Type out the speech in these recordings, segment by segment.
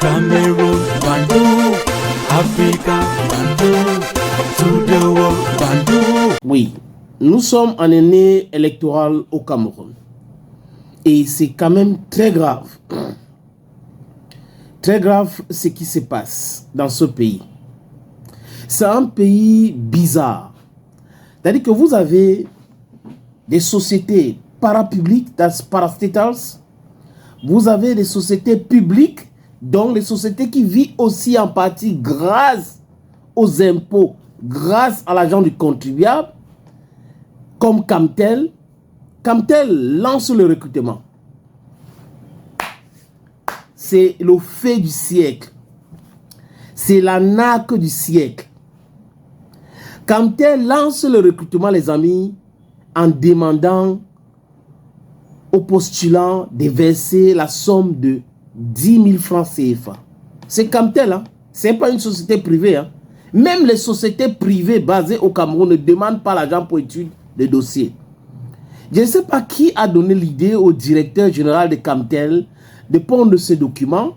Cameroon, Bandung, Africa, Bandung, to the world, Bandung. Oui, nous sommes en année électorale au Cameroun. Et c'est quand même très grave. Très grave ce qui se passe dans ce pays. C'est un pays bizarre. C'est-à-dire que vous avez des sociétés parapubliques, that's parastatals. Vous avez des sociétés publiques, donc les sociétés qui vivent aussi en partie grâce aux impôts, grâce à l'argent du contribuable, comme Camtel. Camtel lance le recrutement. C'est le fait du siècle. C'est l'arnaque du siècle. Camtel lance le recrutement, les amis, en demandant aux postulants de verser la somme de 10 000 francs CFA. C'est Camtel, hein? Ce n'est pas une société privée. Hein? Même les sociétés privées basées au Cameroun ne demandent pas l'argent pour étude de dossiers. Je ne sais pas qui a donné l'idée au directeur général de Camtel de prendre ce document.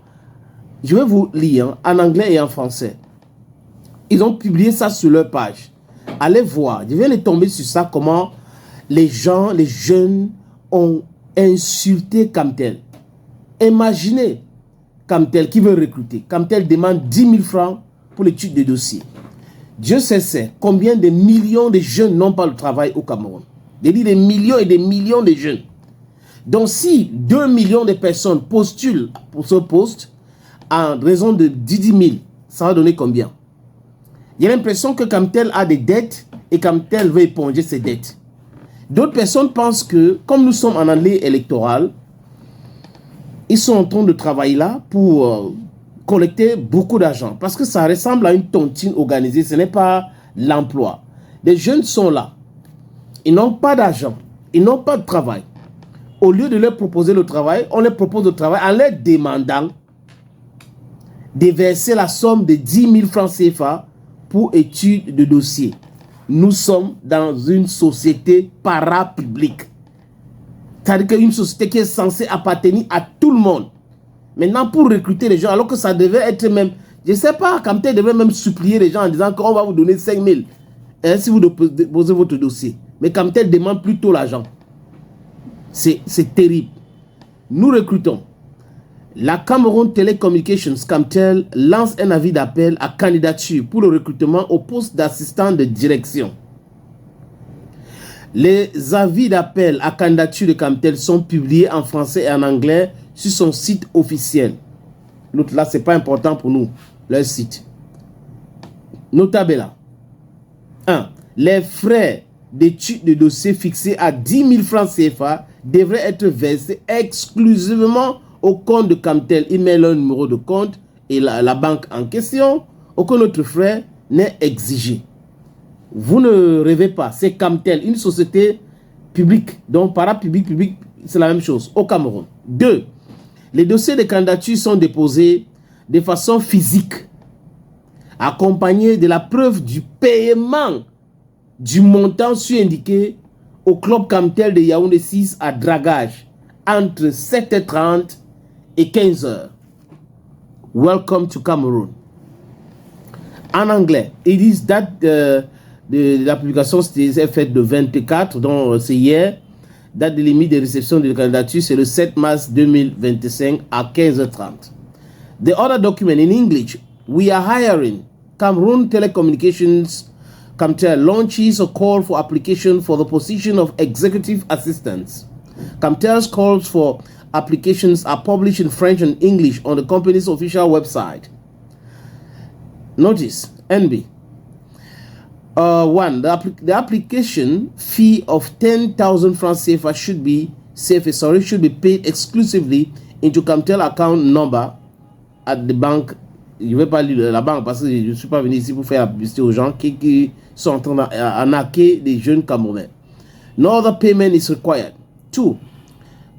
Je vais vous lire en anglais et en français. Ils ont publié ça sur leur page. Allez voir. Je viens de tomber sur ça, comment les gens, les jeunes ont insulté Camtel. Imaginez Camtel qui veut recruter. Camtel demande 10 000 francs pour l'étude de dossier. Dieu sait combien de millions de jeunes n'ont pas le travail au Cameroun. Je dis des millions et des millions de jeunes. Donc si 2 millions de personnes postulent pour ce poste, en raison de 10 000, ça va donner combien? Il y a l'impression que Camtel a des dettes et Camtel veut éponger ses dettes. D'autres personnes pensent que, comme nous sommes en année électorale, ils sont en train de travailler là pour collecter beaucoup d'argent. Parce que ça ressemble à une tontine organisée, ce n'est pas l'emploi. Les jeunes sont là. Ils n'ont pas d'argent. Ils n'ont pas de travail. Au lieu de leur proposer le travail, on leur propose le travail en leur demandant de verser la somme de 10 000 francs CFA pour étude de dossier. Nous sommes dans une société parapublique. C'est-à-dire qu'une société qui est censée appartenir à tout le monde. Maintenant, pour recruter les gens, alors que ça devait être même... Je ne sais pas, Camtel devait même supplier les gens en disant qu'on va vous donner 5 000 si vous déposez votre dossier. Mais Camtel demande plutôt l'argent. C'est terrible. Nous recrutons. La Cameroun Telecommunications, Camtel, lance un avis d'appel à candidature pour le recrutement au poste d'assistant de direction. Les avis d'appel à candidature de Camtel sont publiés en français et en anglais sur son site officiel. L'autre là, ce n'est pas important pour nous, leur site. Notable là. 1. Les frais d'étude de dossier fixés à 10 000 francs CFA devraient être versés exclusivement au compte de Camtel. Il met leur numéro de compte et la banque en question. Aucun autre frais n'est exigé. Vous ne rêvez pas, c'est Camtel, une société publique, donc parapublique, c'est la même chose au Cameroun. 2. Les dossiers de candidature sont déposés de façon physique, accompagnés de la preuve du paiement du montant sur-indiqué au club Camtel de Yaoundé 6 à Dragage entre 7h30 et 15h. Welcome to Cameroon. En anglais, it is that la publication est faite de 24, donc c'est hier. Date de limite de réception de candidature, c'est le 7 mars 2025 à 15h30. The other document in English, we are hiring. Cameroon Telecommunications Camtel launches a call for application for the position of executive assistants. Camtel's calls for applications are published in French and English on the company's official website. Notice, NB. 1. The application fee of 10,000 francs CFA should be paid exclusively into Camtel account number at the bank. Je ne vais pas lire la banque parce que je ne suis pas venu ici pour faire la publicité aux gens qui sont en train d'arnaquer des jeunes Camerounais. No other payment is required. 2.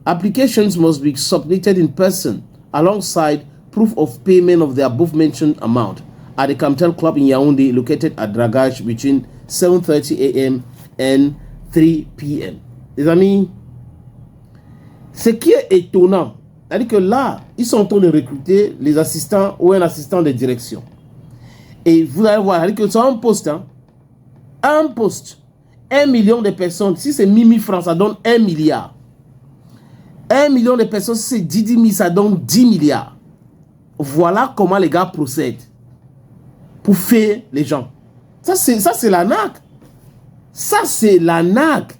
Applications must be submitted in person alongside proof of payment of the above mentioned amount at the Camtel Club in Yaoundé, located at Dragage between 7:30 a.m. and 3 p.m. Les amis, ce qui est étonnant, C'est-à-dire que là, ils sont en train de recruter les assistants ou un assistant de direction. Et vous allez voir, c'est-à-dire que c'est un poste. Hein, un poste. 1 million de personnes. Si c'est 1000 francs, ça donne 1 milliard. 1 million de personnes, si c'est 10 000, ça donne 10 milliards. Voilà comment les gars procèdent pour faire les gens. Ça, c'est l'arnaque. Ça, c'est l'arnaque.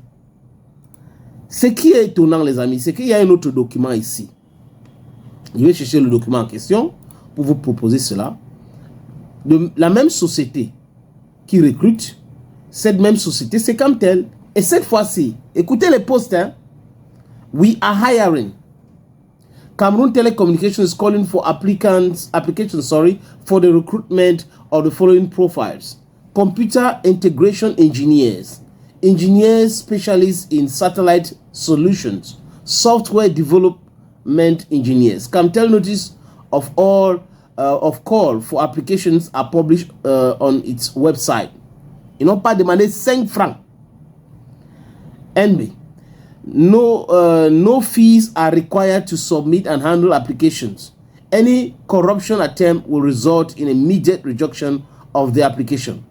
Ce qui est étonnant, les amis, c'est qu'il y a un autre document ici. Je vais chercher le document en question pour vous proposer cela. De la même société qui recrute, cette même société, c'est comme tel. Et cette fois-ci, écoutez les postes. Hein? We are hiring. Cameroon Telecommunications is calling for applications for the recruitment of the following profiles. Computer integration engineers, engineers specialists in satellite solutions, software development engineers. Camtel notice of call for applications are published on its website. Ils n'ont pas demandé 5 francs. NB. No fees are required to submit and handle applications. Any corruption attempt will result in immediate rejection of the application.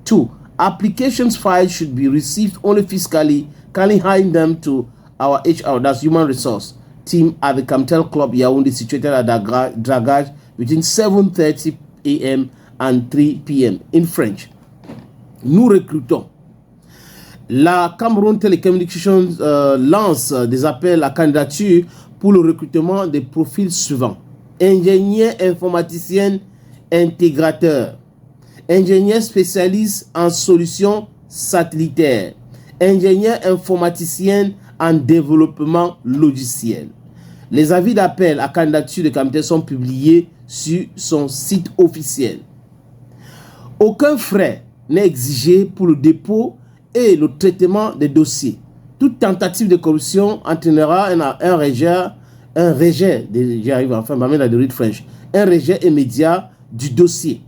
2. Applications files should be received only fiscally, kindly hand them to our HR, that's human resource, team at the Camtel Club Yaoundé, situated at Dragage between 7:30 a.m. and 3 p.m. in French. Nous recrutons. La Cameroon Telecommunications lance des appels à candidature pour le recrutement des profils suivants. Ingénieur informaticien intégrateur. Ingénieur spécialiste en solutions satellitaires. Ingénieur informaticien en développement logiciel. Les avis d'appel à candidature de Camtel sont publiés sur son site officiel. Aucun frais n'est exigé pour le dépôt et le traitement des dossiers. Toute tentative de corruption entraînera un rejet immédiat du dossier.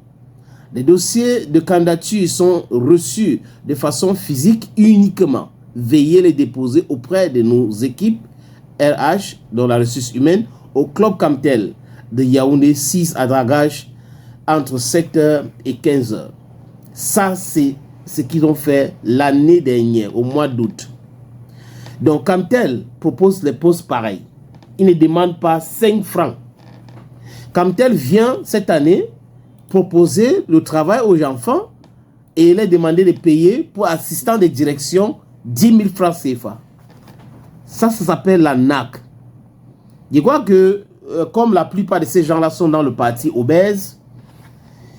Les dossiers de candidature sont reçus de façon physique uniquement. Veuillez les déposer auprès de nos équipes RH, dans la ressource humaine, au Club Camtel de Yaoundé 6 à Dragage entre 7h et 15h. Ça, c'est ce qu'ils ont fait l'année dernière, au mois d'août. Donc, Camtel propose les postes pareils. Il ne demande pas 5 francs. Camtel vient cette année proposer le travail aux enfants et il est demandé de payer pour assistant de direction 10 000 francs CFA. Ça s'appelle la NAC. Je crois que, comme la plupart de ces gens-là sont dans le parti obèse,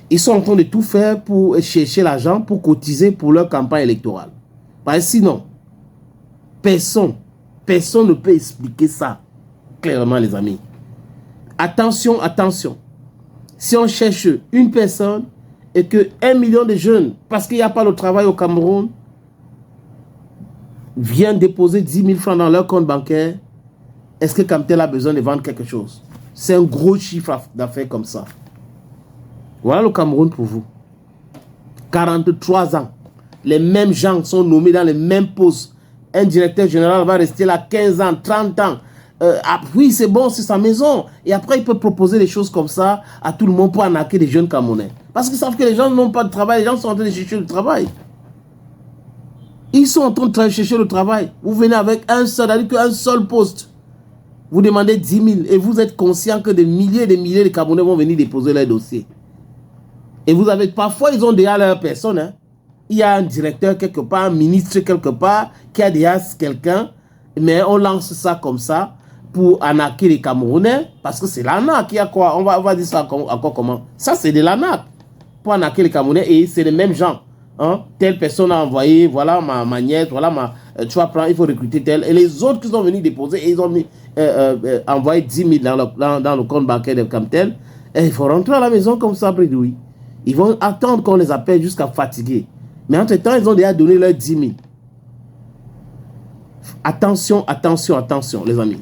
ils sont en train de tout faire pour chercher l'argent, pour cotiser pour leur campagne électorale. Parce que sinon, personne ne peut expliquer ça clairement, les amis. Attention, attention. Si on cherche une personne et que 1 million de jeunes, parce qu'il n'y a pas le travail au Cameroun, viennent déposer 10 000 francs dans leur compte bancaire, est-ce que Camtel a besoin de vendre quelque chose? C'est un gros chiffre d'affaires comme ça. Voilà le Cameroun pour vous. 43 ans. Les mêmes gens sont nommés dans les mêmes postes. Un directeur général va rester là 15 ans, 30 ans. Oui, c'est bon, c'est sa maison. Et après, il peut proposer des choses comme ça à tout le monde pour arnaquer des jeunes Camerounais. Parce qu'ils savent que les gens n'ont pas de travail. Les gens sont en train de chercher le travail. Ils sont en train de chercher le travail. Vous venez avec un seul poste. Vous demandez 10 000 et vous êtes conscient que des milliers et des milliers de Camerounais vont venir déposer leur dossier. Et vous avez, parfois, ils ont déjà leur personne. Hein. Il y a un directeur quelque part, un ministre quelque part, qui a déjà quelqu'un. Mais on lance ça comme ça pour arnaquer les Camerounais. Parce que c'est l'arnaque. Il y a quoi? On va dire ça encore comment? Ça, c'est de l'arnaque. Pour arnaquer les Camerounais. Et c'est les mêmes gens. Hein? Telle personne a envoyé, voilà ma nièce, voilà tu vas prendre, il faut recruter tel. Et les autres qui sont venus déposer, ils ont envoyé 10 000 dans le compte bancaire de Camtel. Et il faut rentrer à la maison comme ça après oui. Ils vont attendre qu'on les appelle jusqu'à fatiguer. Mais entre-temps, ils ont déjà donné leurs 10 000. Attention, attention, attention, les amis.